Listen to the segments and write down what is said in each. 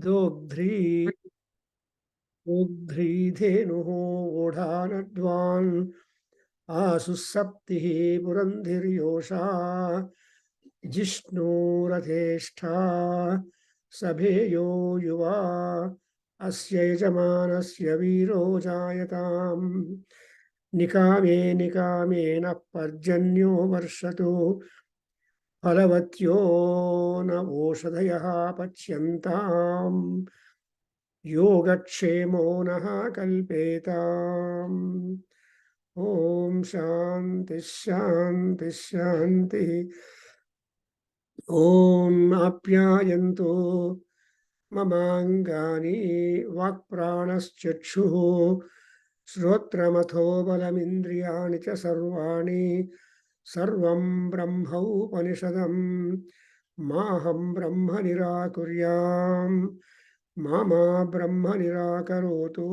दोग्ध्री धेनुः ओढानद्वान् आसुसप्तिः पुरन्धिर्योषा जिष्णुरथेष्ठा सभेयो युवा अस्य यजमानस्य वीरो जायताम् निकामे निकामेन पर्जन्यो वर्षतु फलवत्यो न ओषधयः पच्यन्ताम् योगक्षेमो नः कल्पेताम् ॐ शान्ति शान्ति शान्तिः ॐ आप्यायन्तु ममाङ्गानि वाक्प्राणश्चक्षुः श्रोत्रमथो बलमिन्द्रियाणि च सर्वाणि सर्वं ब्रह्मोपनिषदं माहं ब्रह्म निराकुर्याम् मा ब्रह्म निराकरोतु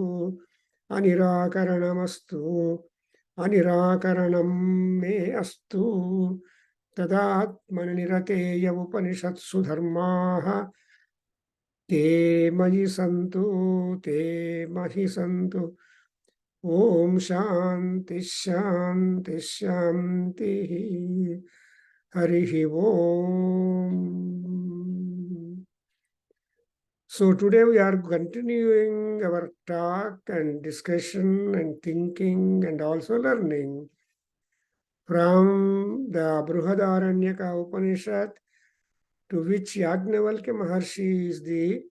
अनिराकरणमस्तु अनिराकरणं मे अस्तु तदात्मनिरतेय उपनिषत्सु धर्माः ते मयि सन्तु ते महि सन्तु ॐ शान्ति शान्ति शान्तिः हरिः ॐ. So today we are continuing our talk and discussion and thinking and also learning from the Bruhadaranyaka Upanishad, to which Yajnavalkya Maharshi is the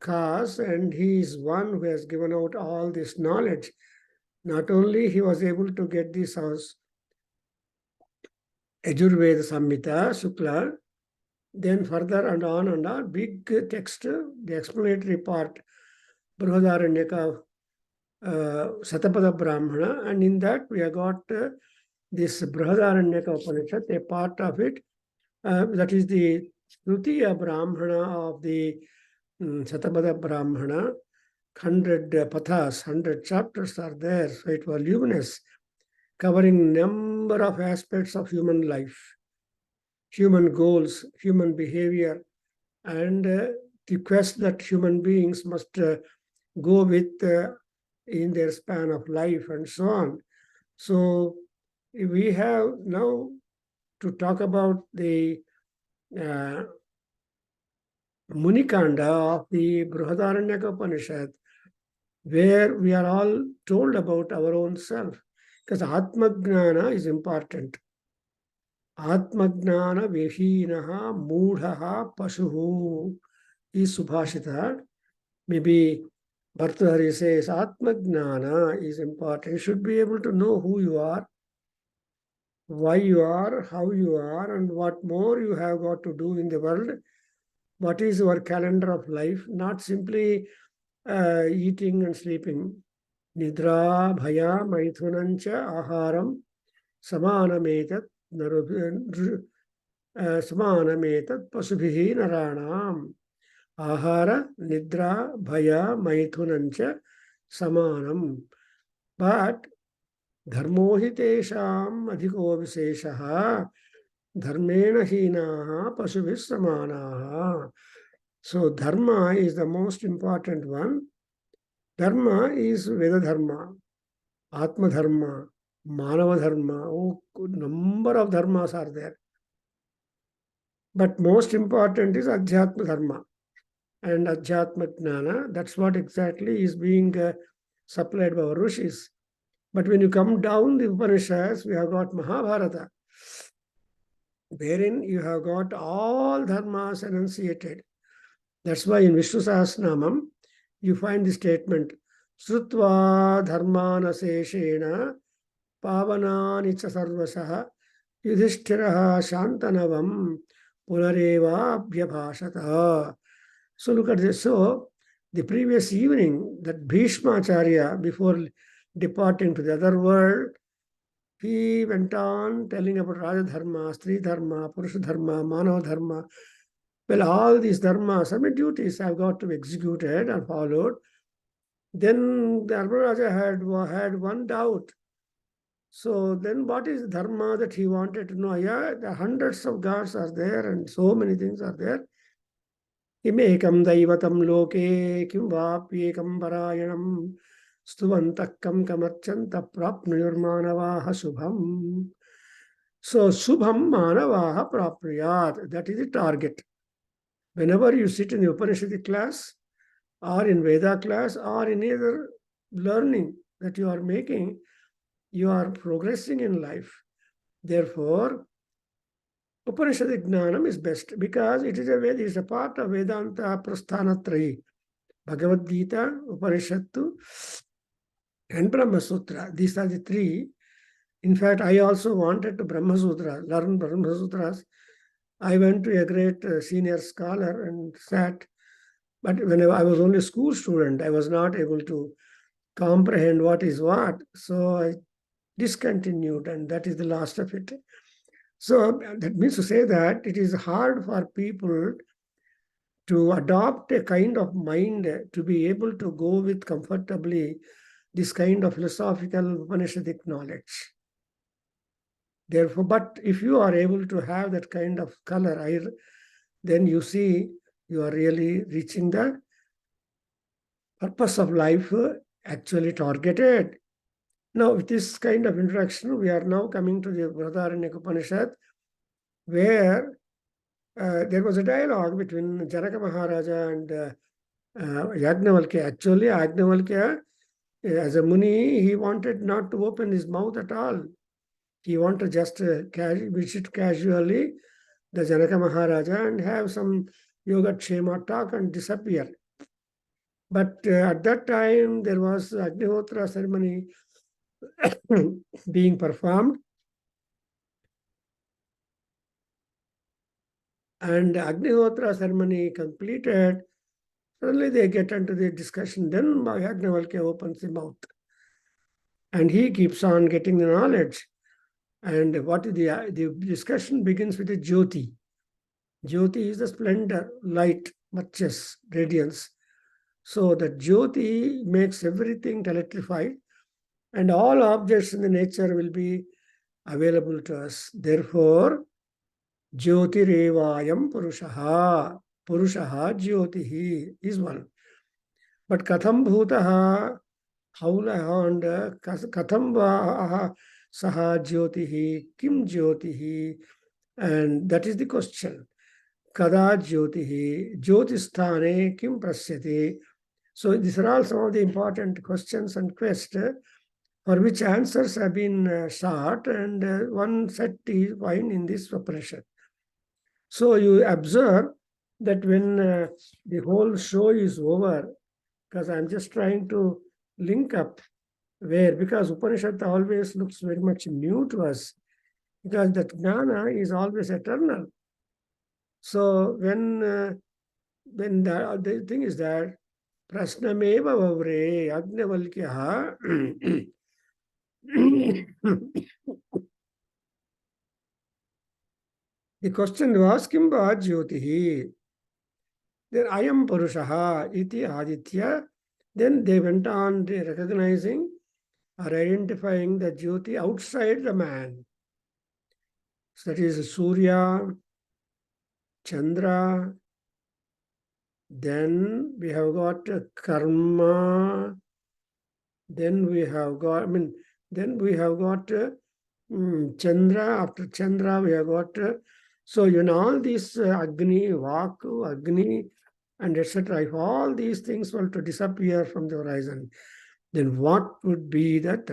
cause, and he is one who has given out all this knowledge. Not only he was able to get this house, Yajurveda Samhita, Shukla, then further and on, big text, the explanatory part, Bruhadaranyaka Satapada Brahmana, and in that we have got this Bruhadaranyaka Upanishad, a part of it, that is the Tritiya Brahmana of the Satapada Brahmana. 100 pathas, 100 chapters are there, so it was luminous, covering number of aspects of human life, human goals, human behavior, and the quest that human beings must go with in their span of life and so on. So we have now to talk about the Munikanda of the Bruhadaranyaka Upanishad, where we are all told about our own self, because Atmagnana is important. Atmagnana vihinaha moodhaha pasuhu is Subhashita. Maybe Bhartahari says Atmagnana is important. You should be able to know who you are, why you are, how you are, and what more you have got to do in the world. What is your calendar of life? Not simply eating and sleeping. Nidra, bhaya, maithunancha, aharam, samanametat, samanametat, pasubhihi naranam. Ahara, nidra, bhaya, maithunancha, samanam. But dharmo hi tesham adhiko viseshaha, dharmena hinaha, pasubhis samanaha. So dharma is the most important one. Dharma is Veda Dharma, Atma Dharma, Manava Dharma. Oh, good number of dharmas are there. But most important is Adhyatma Dharma and Adhyatma Jnana. That's what exactly is being supplied by our Rishis. But when you come down the Upanishads, we have got Mahabharata, wherein you have got all dharmas enunciated. That's why in Vishnu Sahasranamam, you find the statement, Srutva dharmana seshena pavanani cha sarvasaha yudhishthiraha shantanavam punareva abhyabhashata. So look at this. So the previous evening, that Bhishma Acharya, before departing to the other world, he went on telling about Raja Dharma, Stri Dharma, Purusha Dharma, Manava Dharma. Well, all these dharmas, duties have got to be executed and followed. Then the Raja had one doubt. So then what is dharma that he wanted to know? Yeah, the hundreds of gods are there and so many things are there. Imekam daivatam loke kim vapyekam parayanam stuvantak kam kamarchanta prapnuyurmanavaha subham. So subham manavaha prapriyat. That is the target. Whenever you sit in the Upanishadic class or in Veda class or in either learning that you are making, you are progressing in life. Therefore, Upanishadic Gnanam is best because it is a part of Vedanta Prasthanatrayi. Bhagavad Gita, Upanishaddu, and Brahma Sutra. These are the three. In fact, I also wanted to learn Brahma Sutras. I went to a great senior scholar and sat, but when I was only a school student, I was not able to comprehend what is what. So I discontinued, and that is the last of it. So that means to say that it is hard for people to adopt a kind of mind to be able to go with comfortably this kind of philosophical Upanishadic knowledge. Therefore, but if you are able to have that kind of color, then you see you are really reaching the purpose of life actually targeted. Now, with this kind of introduction, we are now coming to the Bruhadaranyaka Upanishad, where there was a dialogue between Janaka Maharaja and Yajnavalkya. Actually, Yajnavalkya, as a Muni, he wanted not to open his mouth at all. He wanted just visit casually the Janaka Maharaja and have some yoga kshema talk and disappear. But at that time, there was Agnihotra ceremony being performed. And Agnihotra ceremony completed, suddenly they get into the discussion. Then Yajnavalkya opens the mouth. And he keeps on getting the knowledge. And what is the discussion begins with a Jyoti. Jyoti is the splendor, light, muches, radiance. So the Jyoti makes everything electrified, and all objects in the nature will be available to us. Therefore, Jyotirevayam Purushaha. Purushaha Jyotihi is one. But Katham Bhutaha, how and Katham Vaha Saha Jyotihi, Kim Jyotihi, and that is the question. Kada Jyotihi, Jyotisthane Kim Prasyati. So these are all some of the important questions and quests for which answers have been sought, and one set is found in this Upanishad. So you observe that when the whole show is over, because I'm just trying to link up where, because Upanishad always looks very much new to us, because that jnana is always eternal. So when the thing is that prasnameva vavre agnavalkyaha the question was Kimba Jyotihi. Then Ayam Purushaha iti Aditya. Then they went on recognizing or identifying the Jyoti outside the man. So that is Surya, Chandra. Then we have got Karma. Then we have got, Chandra. After Chandra, we have got, so all these Agni, Vaku, Agni, and etc. If all these things were to disappear from the horizon, then what would be that?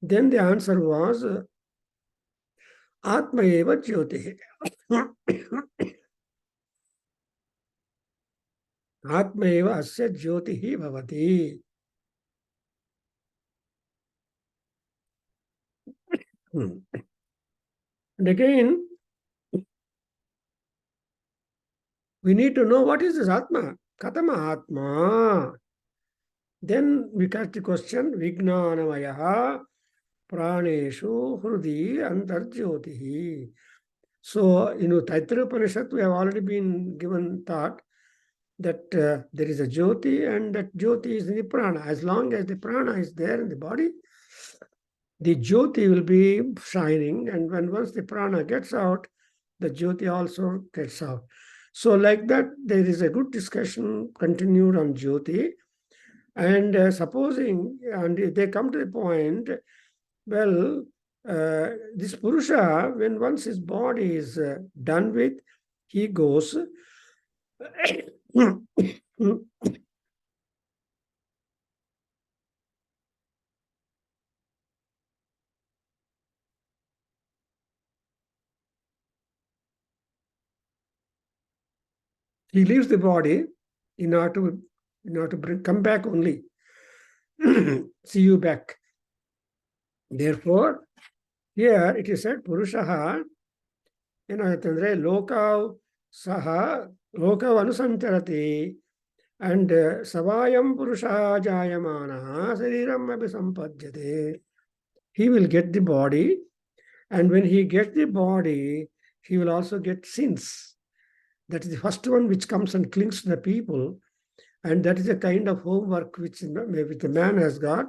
Then the answer was Atma eva Jyotihi. Atma eva asya Jyotihi bhavati. And again, we need to know what is this Atma. Katama Atma. Then we catch the question, Vijnanavayaha Praneshu Hrudi Antarjyotihi. So, Taittiriya Upanishad, we have already been given thought that there is a Jyoti, and that Jyoti is in the prana. As long as the prana is there in the body, the Jyoti will be shining, and once the prana gets out, the Jyoti also gets out. So like that, there is a good discussion continued on Jyoti. And supposing, and they come to the point, well, this Purusha, when once his body is done with, he goes he leaves the body in order to come back only. See you back. Therefore, here it is said, Purushaha, ಏನಾಗುತ್ತೆ ಲೋಕಾವ್ ಸಹ ಲೋಕವ್ ಅನುಸಂಚರತಿ and savayam purusha jayamana shariram abhi sampadyate. He will get the body, and when he gets the body, he will also get sins. That is the first one which comes and clings to the people, and that is a kind of homework which the man has got.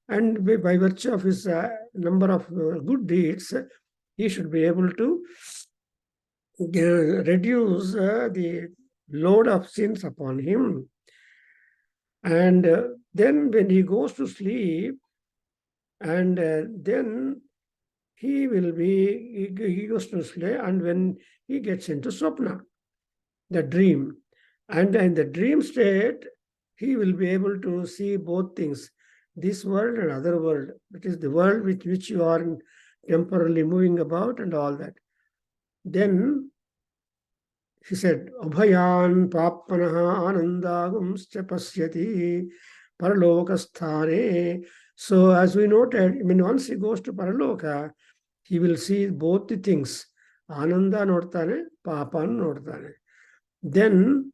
And by virtue of his number of good deeds, he should be able to reduce the load of sins upon him. And then when he goes to sleep, and then he will be, he goes to sleep, and when he gets into swapna, the dream, and in the dream state, he will be able to see both things, this world and other world. That is the world which you are temporarily moving about and all that. Then he said, Abhayan papanaha anandagumscha pasyati paralokasthane. So as we noted, I mean, once he goes to Paraloka, he will see both the things. Ananda nodtane, papan nodtane. Then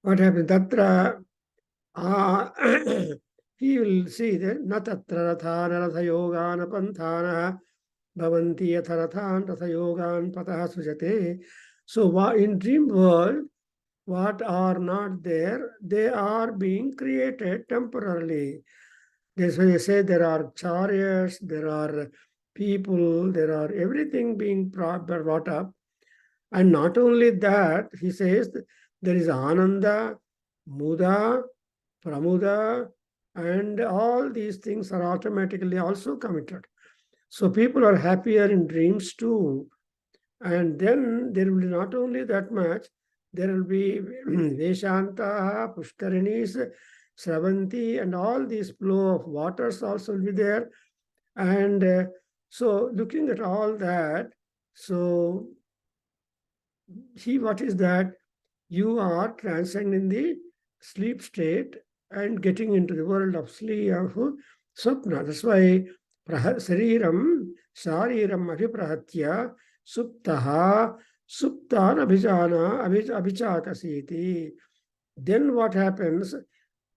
what happens? Tatra he will see that na tatra rathana ratha yogana panthana bhavanti yatha rathan ratha yogan patah sujate. So in dream world, what are not there, they are being created temporarily. That's why they say there are chariots, there are people, there are everything being brought up. And not only that, he says there is Ananda, Muda, Pramuda, and all these things are automatically also committed. So people are happier in dreams too. And then there will be not only that much, there will be Veshanta, Pushkarinis, Sravanti, and all these flow of waters also will be there. And so looking at all that, so what is that? You are transcending the sleep state and getting into the world of sleep, of swapna. That's why Sariram, Shariram Abhiprahatya, Suptaha, Suptan Abhichakasiti. Then what happens?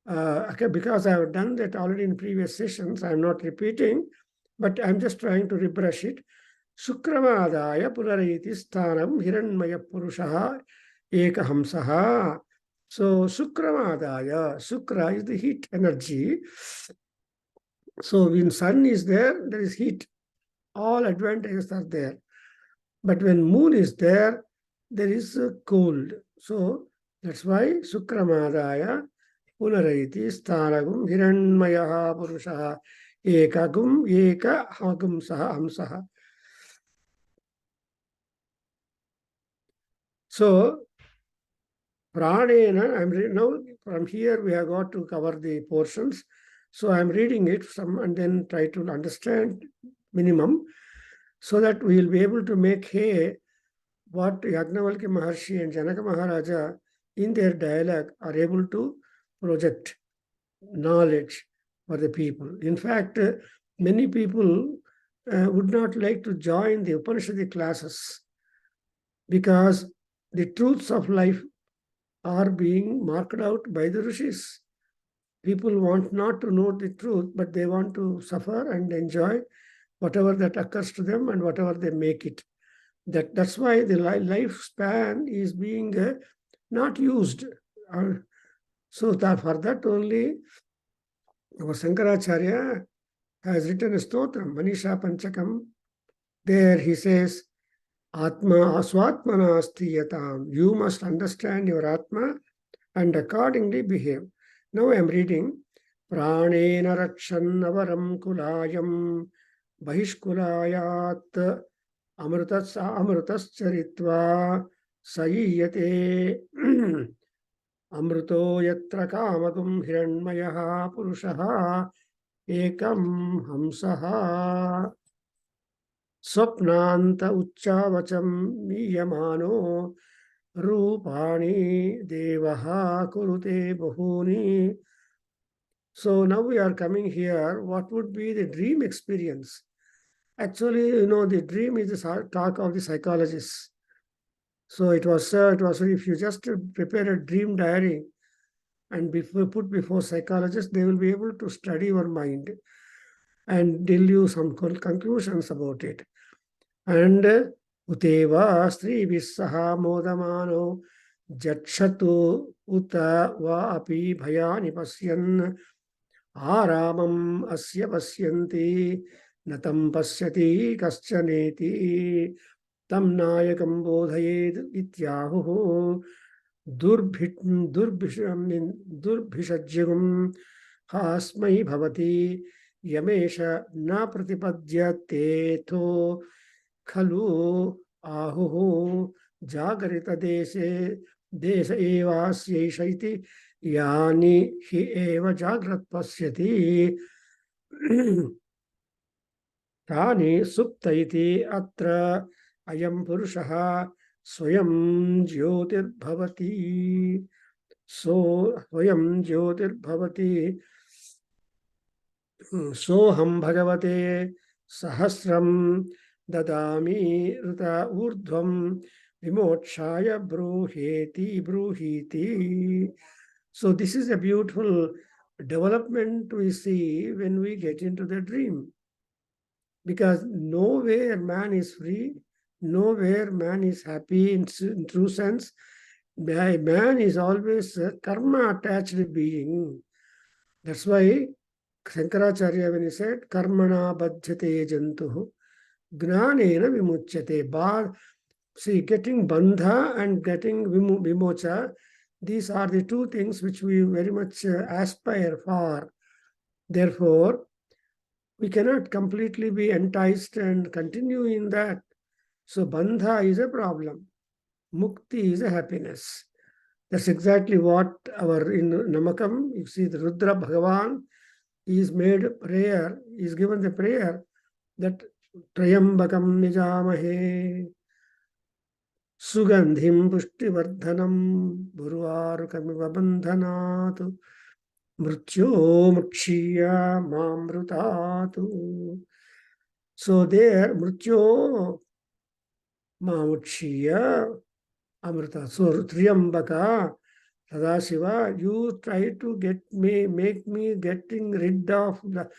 Because I have done that already in previous sessions, I'm not repeating, but I'm just trying to refresh it. Sukramadaya Purariti Sthanam Hiranmaya Purushaha Ekahamsaha. So Sukramadaya, Sukra is the heat energy. So when sun is there, there is heat. All advantages are there. But when moon is there, there is cold. So that's why Sukramadaya Punarayiti Sthanagum Hiranmayaha Purushaha Ekagum Eka Hagum Saha Hamsaha. So Pranena, I'm now from here we have got to cover the portions. So I'm reading it and then try to understand minimum, so that we will be able to make hay what Yagnavalkya Maharshi and Janaka Maharaja in their dialogue are able to project knowledge for the people. In fact, many people would not like to join the Upanishadic classes because the truths of life are being marked out by the rishis. People want not to know the truth, but they want to suffer and enjoy whatever that occurs to them and whatever they make it. That's why the lifespan is being not used. So that for that only, our Shankaracharya has written a stotram, Manisha Panchakam. There he says, Atma aswatmana asthiyatam. You must understand your Atma and accordingly behave. Now I am reading. Pranena rakshan avaram kulayam bahishkulayat amrutascharitva sayiyate amruto yatra kamadum hiranmayaha purushaha ekam hamsaha swapnanta uchavacham niyamano rupani devaha kurute bahuni. So now we are coming here. What would be the dream experience? Actually, the dream is the talk of the psychologists. So it was if you just prepare a dream diary and put before psychologists, they will be able to study your mind and tell you some conclusions about it. And uteva stri vissaha modamano jachatu uta va api bhayani pasyan आरामम् अस्य पश्यन्ति न तं पश्यति कश्चनेति तं नायकं बोधयेत् इत्याहुः दुर्भिषज्यगुं हास्मै भवति यमेष न प्रतिपद्यतेथो खलु आहुः जागरितदेशे देश एवास्यैष इति यानि हि एव जाग्रत् पश्यति तानि सुप्त इति अत्र अयं पुरुषः स्वयं ज्योतिर्भवति स्वयं ज्योतिर्भवति सोऽहं भगवते सहस्रं ददामि ऋत ऊर्ध्वं विमोक्षाय ब्रूहीति. So this is a beautiful development we see when we get into the dream. Because nowhere man is free, nowhere man is happy in true sense. Man is always a karma-attached being. That's why Shankaracharya, when he said, karmana badhyate jantuhu, gnanena vimuchyate. See, getting bandha and getting vimocha, these are the two things which we very much aspire for. Therefore, we cannot completely be enticed and continue in that. So, bandha is a problem. Mukti is a happiness. That's exactly what in Namakam, you see the Rudra Bhagavan is made prayer, is given the prayer that Trayambakam Nijamahe Sugandhim Pushtivardhanam Burvarukamiva Bandhanatu Mrityo Mukshiya Mamrutatu. So there, Mrityo Mamukshiya Amrita. So Triyambaka, Sadashiva, you try to make me getting rid of the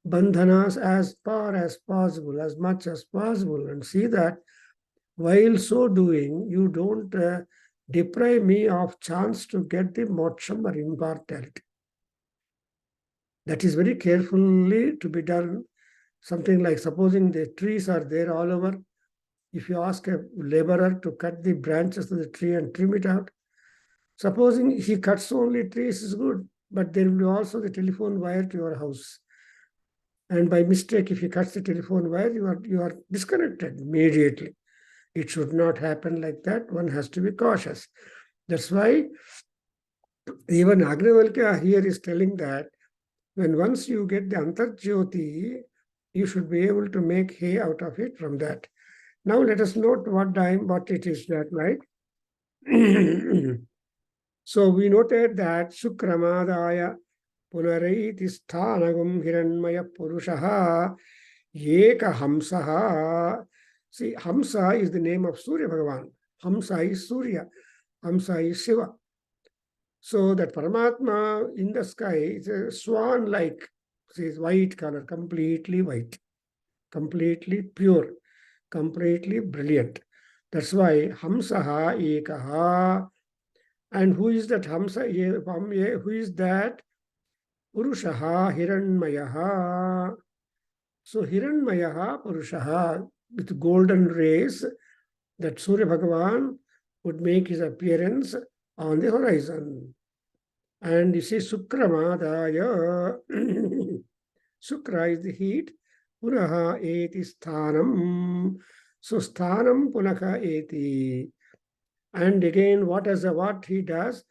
bandhanas as far as possible, as much as possible, and see that while so doing, you don't deprive me of chance to get the moksham or immortality. That is very carefully to be done. Something like supposing the trees are there all over. If you ask a laborer to cut the branches of the tree and trim it out, supposing he cuts only trees is good, but there will be also the telephone wire to your house. And by mistake, if he cuts the telephone wire, you are disconnected immediately. It should not happen like that. One has to be cautious. That's why even Agnivalkya here is telling that when once you get the Antarjyoti, you should be able to make hay out of it from that. Now let us note what it is that, right? So we noted that Sukramadaya Punaraiti Sthanagum Hiranmaya Purushaha Yeka Hamsaha. See, Hamsa is the name of Surya Bhagavan. Hamsa is Surya. Hamsa is Shiva. So that Paramatma in the sky is a swan-like, says white color, completely white, completely pure, completely brilliant. That's why Hamsaha Ekaha. And who is that Hamsa? Who is that? Purushaha Hiranmayaha. So Hiranmayaha Purushaha with golden rays that Surya Bhagavan would make his appearance on the horizon. And you see, Sukramadaya, Sukra is the heat, Punaha eti sthanam. So sthanam punaka eti. And again, what he does?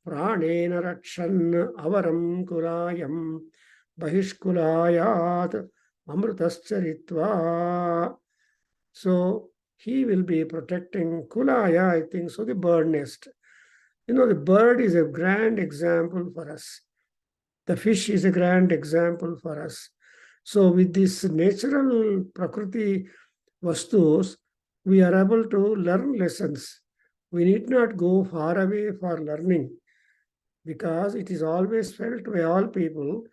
Pranena rakshan avaram kulayam bahishkulayat amrutascharitva. So he will be protecting kulaya, I think, so the bird nest. The bird is a grand example for us. The fish is a grand example for us. So with this natural Prakriti Vastus, we are able to learn lessons. We need not go far away for learning, because it is always felt by all people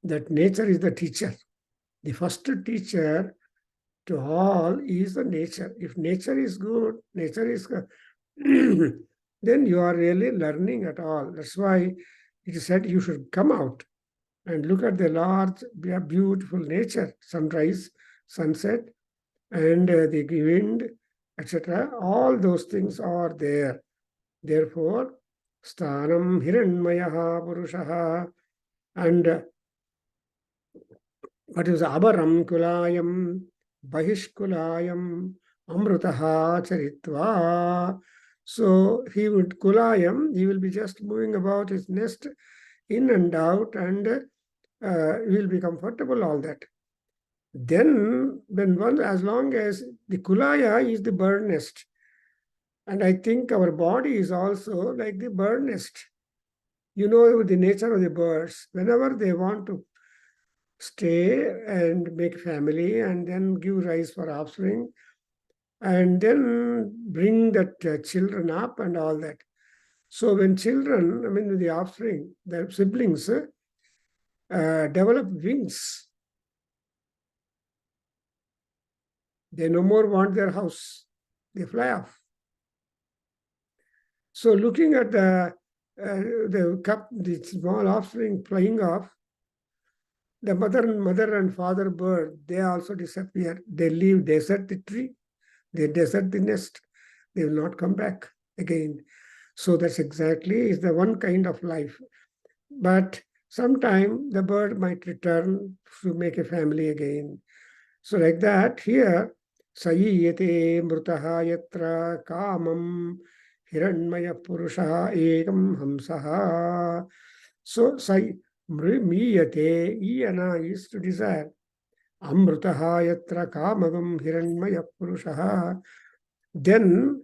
that nature is the teacher. The first teacher to all is the nature. If nature is good, nature is then you are really learning at all. That's why it is said you should come out and look at the large, beautiful nature, sunrise, sunset, and the wind, etc. All those things are there. Therefore, sthanam hiranmayaha purushaha, and what is abaram kulayam, bahishkulayam, amrutaha charitva. So he would kulayam, he will be just moving about his nest in and out, and he will be comfortable, all that. Then, as long as the kulaya is the bird nest, and I think our body is also like the bird nest. The nature of the birds, whenever they want to stay and make family and then give rise for offspring and then bring that children up and all that. So when children, the offspring, their siblings, develop wings, they no more want their house. They fly off. So looking at the small offspring flying off, the mother and father bird, they also disappear. They leave, desert the tree, they desert the nest. They will not come back again. So that's exactly is the one kind of life. But sometime the bird might return to make a family again. So like that, here, sayiyate mrutaha yatra kamam hiranmaya purusha ekam hamsaha. So miyate, iyana is to desire. Amrutaha yatra kamagam hiranmaya purusha. Then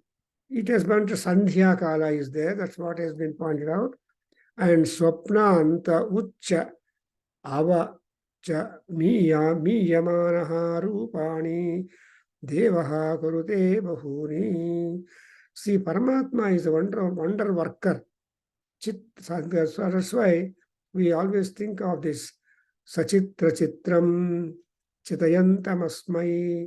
it has gone to Sandhya Kala is there. That's what has been pointed out. And Swapnanta Ucha Ava Cha Miyamanaha Rupani Devaha Kurute Bahuni. See, Paramatma is a wonder worker. That's why we always think of this Sachitra Chitram Chitayantamasmai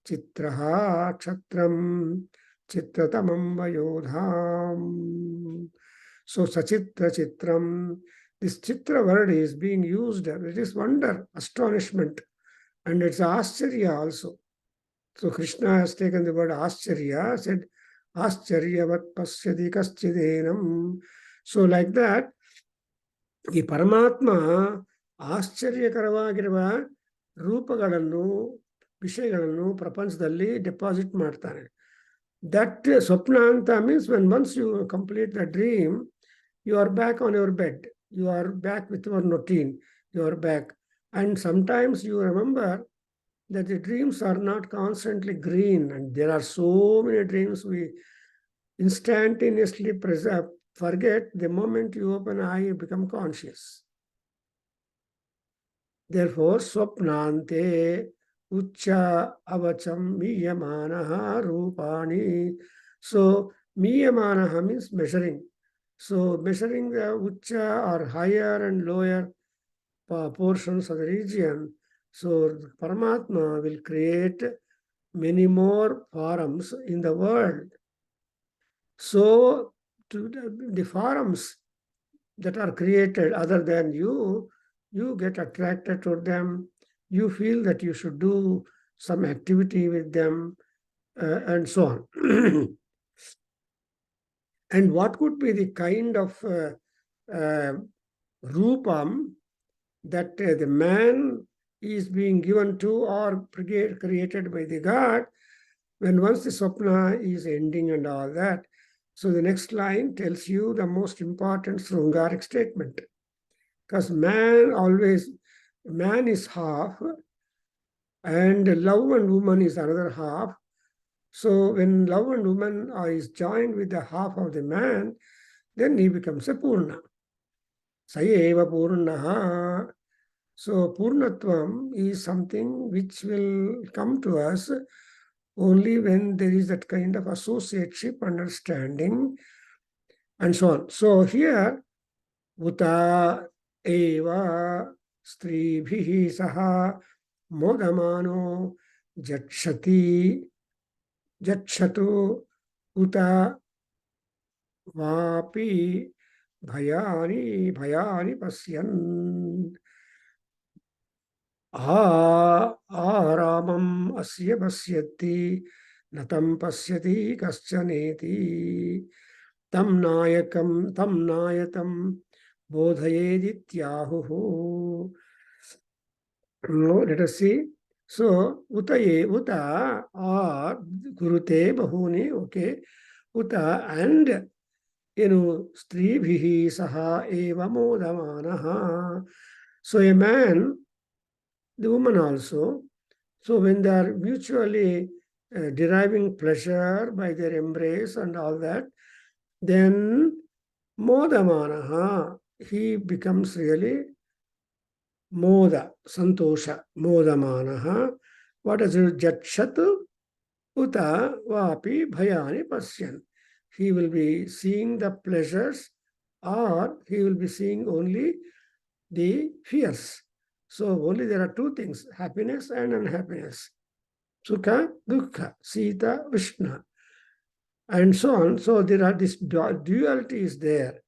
Chitraha Kshatram Chitratamam Vayodham. So Sachitra Chitram, this Chitra word is being used. It is wonder, astonishment, and it's Ascharya also. So Krishna has taken the word Ascharya, said Ascharyavat Pasyati Kaschidenam. So like that, the Paramatma ಆಶ್ಚರ್ಯಕರವಾಗಿರುವ ರೂಪಗಳನ್ನು ವಿಷಯಗಳನ್ನು ಪ್ರಪಂಚದಲ್ಲಿ deposit ಮಾಡ್ತಾನೆ. That swapna anta means when once you complete the dream, you are back on your bed. You are back with your routine. You are back. And sometimes you remember that the dreams are not constantly green. And there are so many dreams we instantaneously forget the moment you open an eye, you become conscious. Therefore, swapnante Ucha avacham miyamanaha rupani. So miyamanaha means measuring. So measuring the ucha or higher and lower portions of the region. So Paramatma will create many more forms in the world. So to the forms that are created other than you get attracted to them. You feel that you should do some activity with them. and so on. And what could be the kind of rupam that the man is being given to or created by the God when once the swapna is ending and all that. So the next line tells you the most important Srungaric statement. Because man is half, and love and woman is another half. So when love and woman is joined with the half of the man, then he becomes a Purna. Sayeva Purnaha. So Purnatvam is something which will come to us only when there is that kind of associateship, understanding, and so on. So here, Uta eva stribhihi saha modamano jatshati jatshatu uta vapi bhayani pasyan. Aramam asya pasyati natam pasyati kaschaneti tam nayatam bodhayedityahuhu. Let us see. So, uta or gurute bahuni, okay. Uta and, stribhihi saha eva modamanaha. So, a man, the woman also. So when they are mutually deriving pleasure by their embrace and all that, then modamanaha, he becomes really moda, santosha, modamanaha. What is it? Jatshatu uta vapi bhayani pasyan. He will be seeing the pleasures or he will be seeing only the fears. So only there are two things, happiness and unhappiness. Sukha, dukkha, Sita, Vishnu, and so on. So there are this duality is there.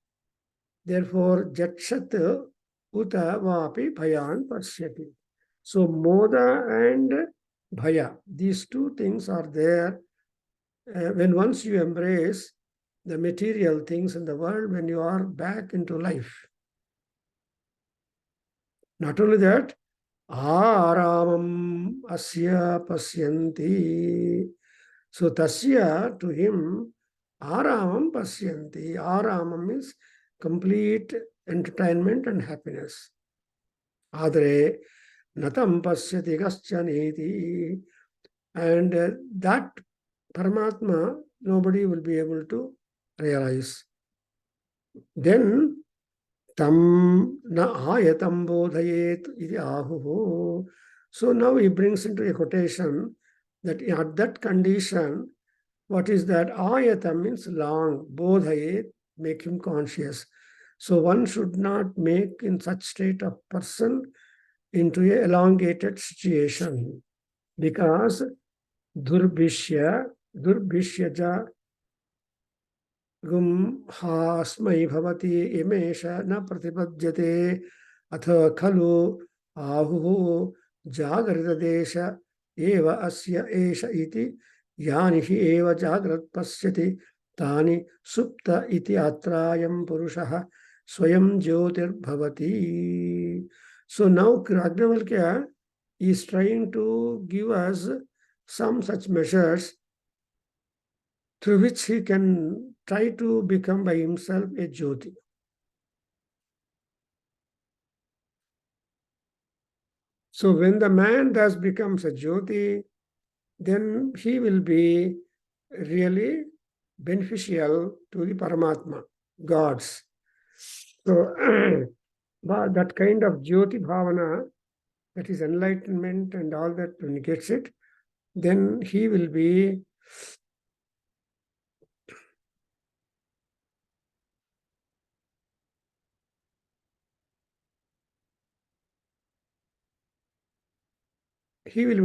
Therefore, Jatshat uta vapi bhayan pashyati. So moda and bhaya, these two things are there. When once you embrace the material things in the world, when you are back into life. Not only that, Aramam asya pasyanti. So tasya, to him, aramam pasyanti. Aramam means complete entertainment and happiness. Adre natam pasyati kaschaneti. And that Paramatma, nobody will be able to realize. Then tam na ayatam bodhayet iti ahuhu. So now he brings into a quotation that at that condition, what is that? Ayatam means long, bodhayet, make him conscious. So one should not make in such state of person into a elongated situation because durbhishyaja gum hasmai bhavati imesha na pratipadyate atha khalu ahuhu jagrita desha eva asya esha iti yani hi eva jagrat pasyati tani supta iti atrayam purushaha swayam jyotir bhavati. So now Yajnavalkya is trying to give us some such measures through which he can try to become by himself a Jyoti. So when the man thus becomes a Jyoti, then he will be really beneficial to the Paramatma, gods. So that kind of Jyoti Bhavana, that is enlightenment and all that, when he gets it, then he will be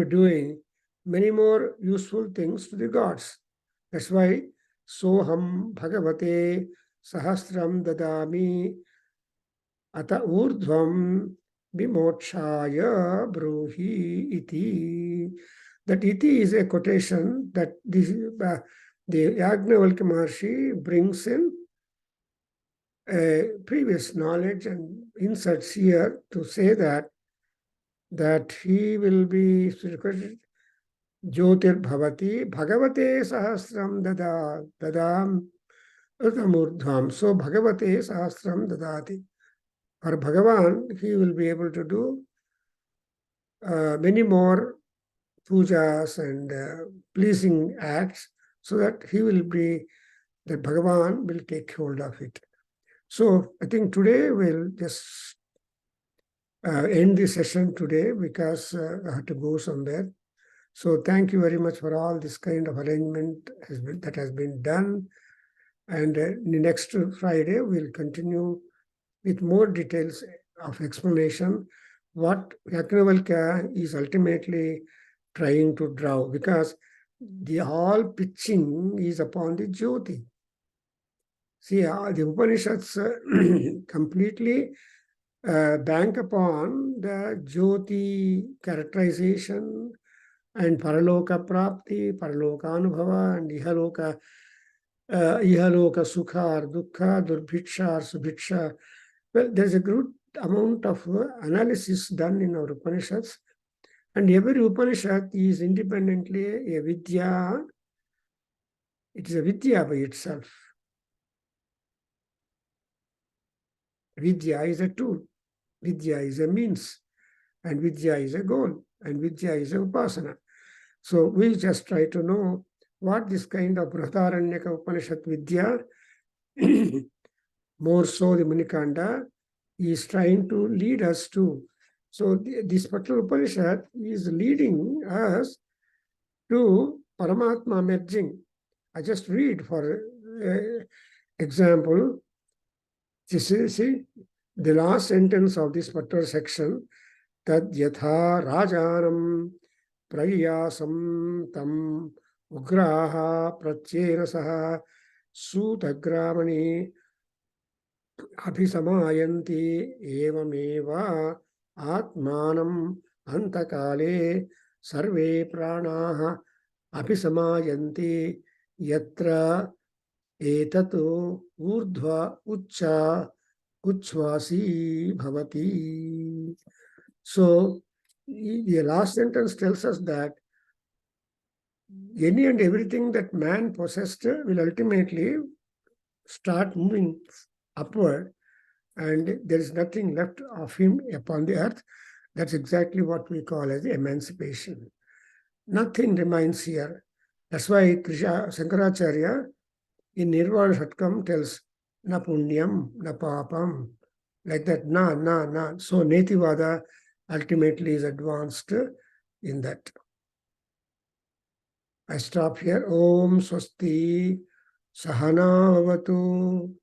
doing many more useful things to the gods. That's why Soham Bhagavate Sahasram Dadami Ata Urdhvam Vimokshaya Bruhi Iti. That iti is a quotation that the Yajnavalkya Maharshi brings in a previous knowledge and inserts here to say that he will be Jyotir Bhavati Bhagavate Sahasram Dadam Utamurdham. So Bhagavate Sahasram Dadati. For Bhagavan, he will be able to do many more pujas and pleasing acts, so that that Bhagavan will take hold of it. So I think today we'll just end the session today, because I have to go somewhere. So thank you very much for all this kind of arrangement that has been done. And next Friday, we'll continue with more details of explanation what Yajnavalkya is ultimately trying to draw, because the all pitching is upon the Jyoti. See, the Upanishads completely bank upon the Jyoti characterization and Paraloka Prapti, Paraloka Anubhava, and Ihaloka Sukha or Dukkha, Durbhiksha or Subhiksha. Well, there's a good amount of analysis done in our Upanishads, and every Upanishad is independently a Vidya. It is a Vidya by itself. Vidya is a tool, Vidya is a means, and Vidya is a goal, and Vidya is a Upasana. So we just try to know what this kind of Bruhadaranyaka Upanishad Vidya, more so the Manikanda, is trying to lead us to. So this particular Upanishad is leading us to Paramatma merging. I just read for example, see, the last sentence of this particular section, Tad yatha rajanam prayasam tam ugraha pratyena saha sutagramani abhisamayanti evameva atmanam antakale sarve pranaha abhisamayanti yatra etatu urdhva uccha uchvasi bhavati. So the last sentence tells us that any and everything that man possessed will ultimately start moving upward, and there is nothing left of him upon the earth. That's exactly what we call as emancipation. Nothing remains here. That's why Shankaracharya in Nirvana Shatkam tells, na punyam, na papam, like that, na. So Netivada ultimately is advanced in that. I stop here. Om Swasti Sahana Bhavatu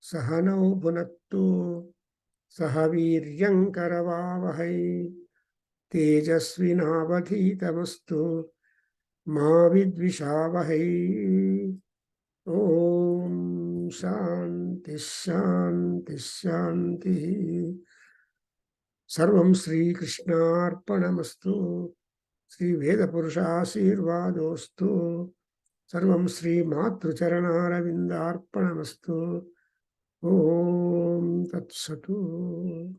Sahanau Bhunattu Sahaviryam Karavavahai Tejasvinavadhitamastu Ma Vidvishavahai. Om Shanti Shanti Shanti. Sarvam Sri Krishna Arpanamastu. Sri Veda Purushasirvadostu. Sarvam Sri Matrucharanaravindarpanamastu. Om Tat Satu.